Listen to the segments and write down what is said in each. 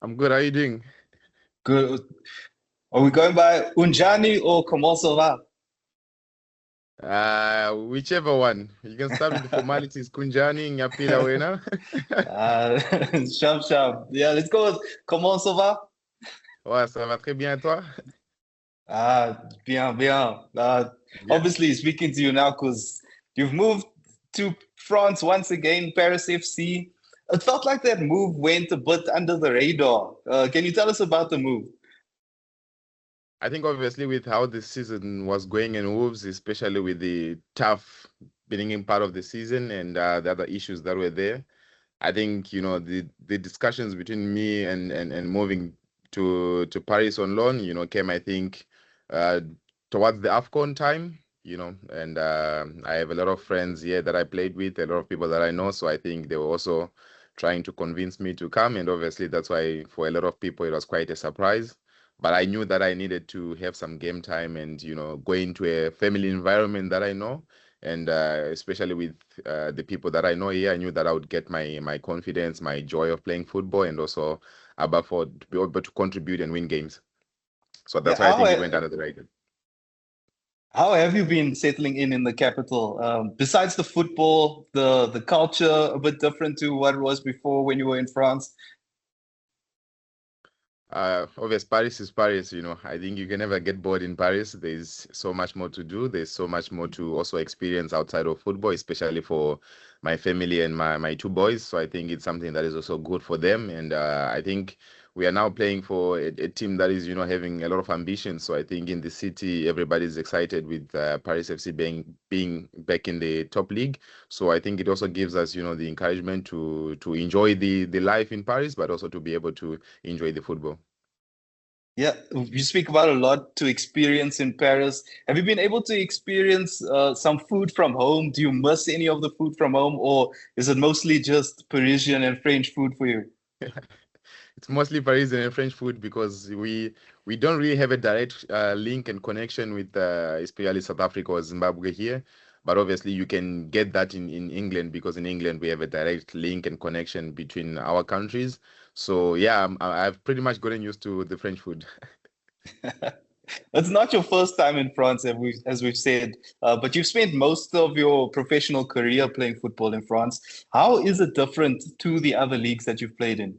I'm good. How are you doing? Good. Are we going by Unjani or Komosova? Whichever one. You can start with the formalities. Kunjani, Nyapila Wena. Uh, sharp, sharp. Yeah, let's go with Komosova. Ouais, ça va très bien, toi? Bien, bien. Yeah. Obviously, speaking to you now because you've moved to France once again, Paris FC. It felt like that move went a bit under the radar. Can you tell us about the move? I think obviously with how the season was going in Wolves, especially with the tough beginning part of the season and the other issues that were there, I think, the discussions between me and moving to Paris on loan, came, I think, uh, towards the AFCON time, and I have a lot of friends here that I played with, a lot of people that I know. So I think they were also trying to convince me to come. And obviously that's why for a lot of people it was quite a surprise. But I knew that I needed to have some game time and, go into a family environment that I know and especially with the people that I know here, I knew that I would get my confidence, my joy of playing football, and also above all to be able to contribute and win games. So Yeah, that's why I think it went under the radar. how have you been settling in the capital? Besides the football, the culture a bit different to what it was before when you were in France. Obviously, Paris is Paris. I think you can never get bored in Paris. There's so much more to do. There's so much more to also experience outside of football, especially for my family and my two boys. So I think it's something that is also good for them. And I think we are now playing for a team that is, having a lot of ambition. So I think in the city, everybody's excited with Paris FC being back in the top league. So I think it also gives us, the encouragement to enjoy the life in Paris, but also to be able to enjoy the football. Yeah, you speak about a lot to experience in Paris. Have you been able to experience some food from home? Do you miss any of the food from home, or is it mostly just Parisian and French food for you? It's mostly Parisian and French food because we don't really have a direct link and connection with especially South Africa or Zimbabwe here. But obviously you can get that in England because in England we have a direct link and connection between our countries. So yeah, I've pretty much gotten used to the French food. It's not your first time in France, as we've said, but you've spent most of your professional career playing football in France. How is it different to the other leagues that you've played in?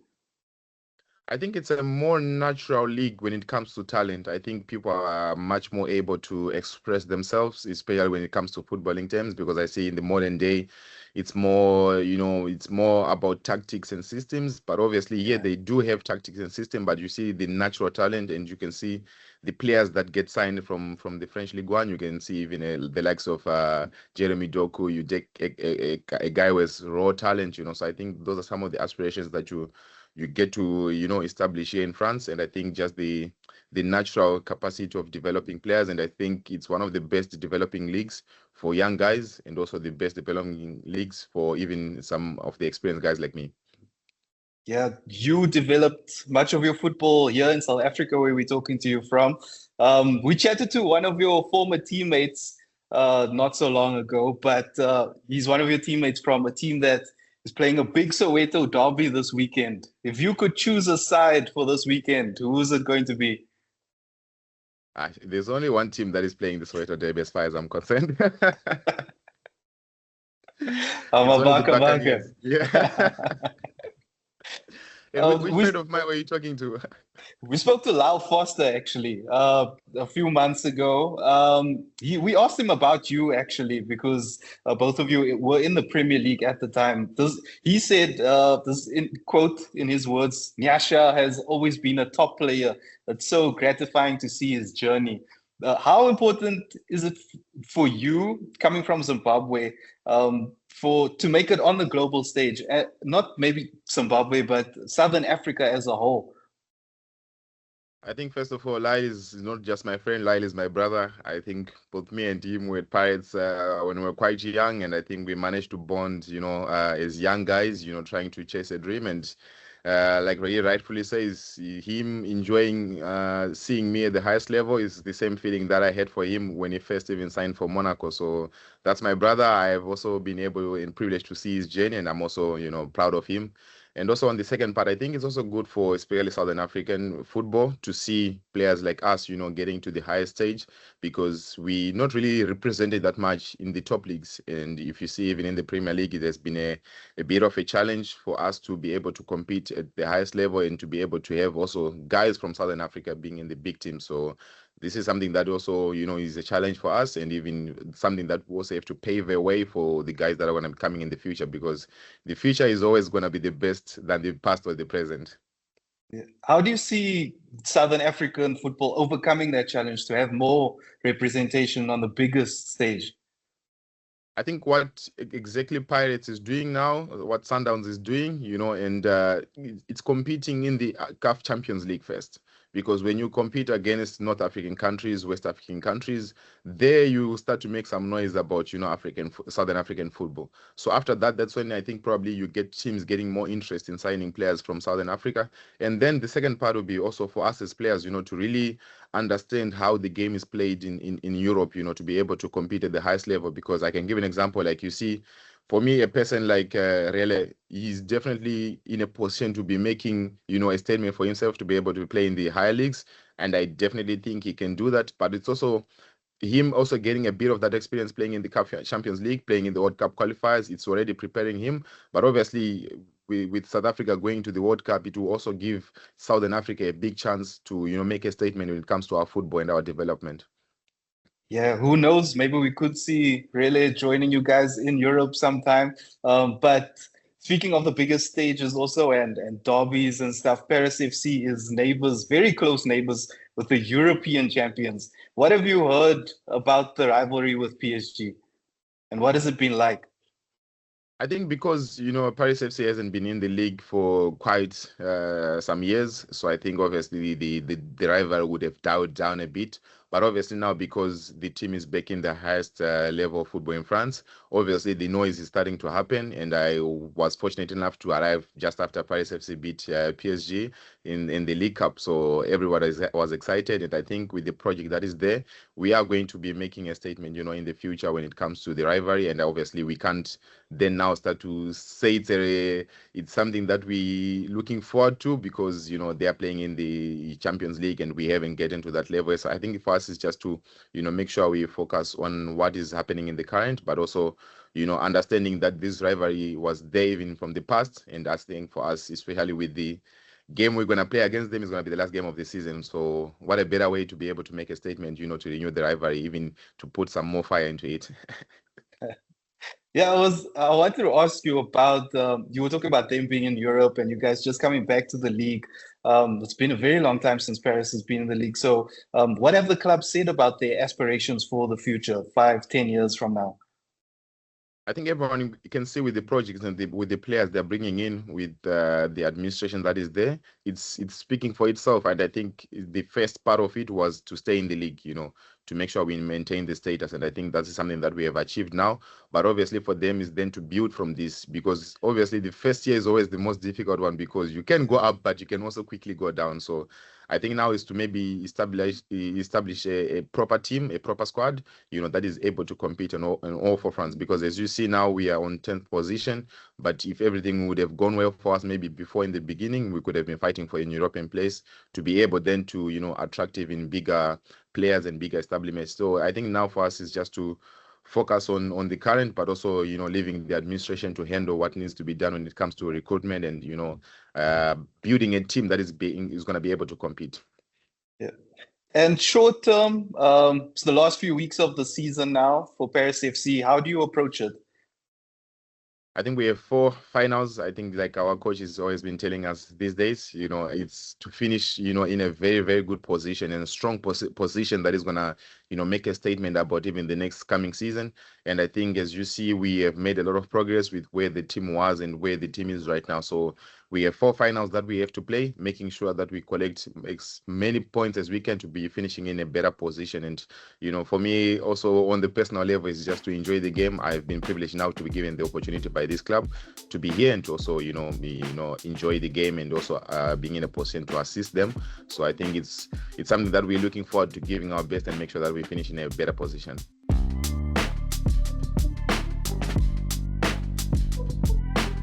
I think it's a more natural league when it comes to talent. I think people are much more able to express themselves, especially when it comes to footballing terms, because I see in the modern day, it's more about tactics and systems. But obviously, yeah, Yeah. they do have tactics and system, but you see the natural talent and you can see the players that get signed from the French Ligue 1. You can see even the likes of Jeremy Doku, you take a guy with raw talent, So I think those are some of the aspirations that you get to establish here in France. And I think just the natural capacity of developing players, and I think it's one of the best developing leagues for young guys and also the best developing leagues for even some of the experienced guys like me. Yeah, you developed much of your football here in South Africa, where we're talking to you from. We chatted to one of your former teammates not so long ago, but he's one of your teammates from a team that is playing a big Soweto Derby this weekend. If you could choose a side for this weekend, who is it going to be? There's only one team that is playing the Soweto Derby as far as I'm concerned. It's only the Amabaka Baka. Buccaneers. Yeah. And which We friend of mine were you talking to? We spoke to Lyle Foster actually a few months ago. We asked him about you actually because both of you were in the Premier League at the time. He said, this in quote in his words, Nyasha has always been a top player. It's so gratifying to see his journey. How important is it for you coming from Zimbabwe for to make it on the global stage? Not maybe Zimbabwe, but Southern Africa as a whole. I think first of all, Lyle is not just my friend. Lyle is my brother. I think both me and him were at Pirates when we were quite young, and I think we managed to bond, as young guys, trying to chase a dream. And like Ray rightfully says, him enjoying seeing me at the highest level is the same feeling that I had for him when he first even signed for Monaco. So that's my brother. I have also been able and privileged to see his journey, and I'm also, proud of him. And also on the second part, I think it's also good for especially Southern African football to see players like us, getting to the highest stage, because we not really represented that much in the top leagues. And if you see even in the Premier League, it has been a bit of a challenge for us to be able to compete at the highest level and to be able to have also guys from Southern Africa being in the big team. So this is something that also, is a challenge for us, and even something that we also have to pave a way for the guys that are going to be coming in the future, because the future is always going to be the best than the past or the present. Yeah. How do you see Southern African football overcoming that challenge to have more representation on the biggest stage? I think what exactly Pirates is doing now, what Sundowns is doing, and it's competing in the CAF Champions League first. Because when you compete against North African countries, West African countries, there you start to make some noise about, Southern African football. So after that, that's when I think probably you get teams getting more interest in signing players from Southern Africa. And then the second part will be also for us as players, to really understand how the game is played in Europe, to be able to compete at the highest level. Because I can give an example, like you see, for me, a person like Rele, he's definitely in a position to be making, a statement for himself to be able to play in the higher leagues. And I definitely think he can do that. But it's also him also getting a bit of that experience playing in the CAF Champions League, playing in the World Cup qualifiers. It's already preparing him. But obviously, with South Africa going to the World Cup, it will also give Southern Africa a big chance to, make a statement when it comes to our football and our development. Yeah, who knows? Maybe we could see Relay joining you guys in Europe sometime. But speaking of the biggest stages also and derbies and stuff, Paris FC is neighbors, very close neighbors with the European champions. What have you heard about the rivalry with PSG? And what has it been like? I think because, Paris FC hasn't been in the league for quite some years. So I think obviously the rival would have dialed down a bit. But obviously now, because the team is back in the highest level of football in France, obviously the noise is starting to happen. And I was fortunate enough to arrive just after Paris FC beat PSG in the League Cup. So everybody was excited. And I think with the project that is there, we are going to be making a statement, in the future when it comes to the rivalry. And obviously we can't then now start to say it's something that we looking forward to, because, they are playing in the Champions League and we haven't gotten to that level. So I think for us is just to, make sure we focus on what is happening in the current, but also, understanding that this rivalry was there even from the past. And that's the thing for us, especially with the game we're going to play against them, is going to be the last game of the season. So what a better way to be able to make a statement, to renew the rivalry, even to put some more fire into it. Yeah, I wanted to ask you about you were talking about them being in Europe and you guys just coming back to the league. It's been a very long time since Paris has been in the league. So what have the clubs said about their aspirations for the future, 5, 10 years from now? I think everyone can see with the projects and with the players they're bringing in, with the administration that is there, it's speaking for itself. And I think the first part of it was to stay in the league, to make sure we maintain the status. And I think that's something that we have achieved now. But obviously for them is then to build from this, because obviously the first year is always the most difficult one, because you can go up, but you can also quickly go down. So I think now is to maybe establish a proper team, a proper squad, that is able to compete on all four fronts. Because as you see now, we are on 10th position. But if everything would have gone well for us, maybe before in the beginning, we could have been fighting for a European place to be able then to, attractive in bigger players and bigger establishments. So I think now for us is just to focus on the current, but also, leaving the administration to handle what needs to be done when it comes to recruitment and, building a team that is going to be able to compete. Yeah. And short term, it's the last few weeks of the season now for Paris FC. How do you approach it? I think we have 4 finals. I think like our coach has always been telling us these days, it's to finish, in a very, very good position and a strong position that is going to, make a statement about even the next coming season. And I think, as you see, we have made a lot of progress with where the team was and where the team is right now. So we have 4 finals that we have to play, making sure that we collect as many points as we can to be finishing in a better position. And, for me, also on the personal level, is just to enjoy the game. I've been privileged now to be given the opportunity by this club to be here and to also, enjoy the game and also being in a position to assist them. So I think it's something that we're looking forward to giving our best and make sure that we finish in a better position.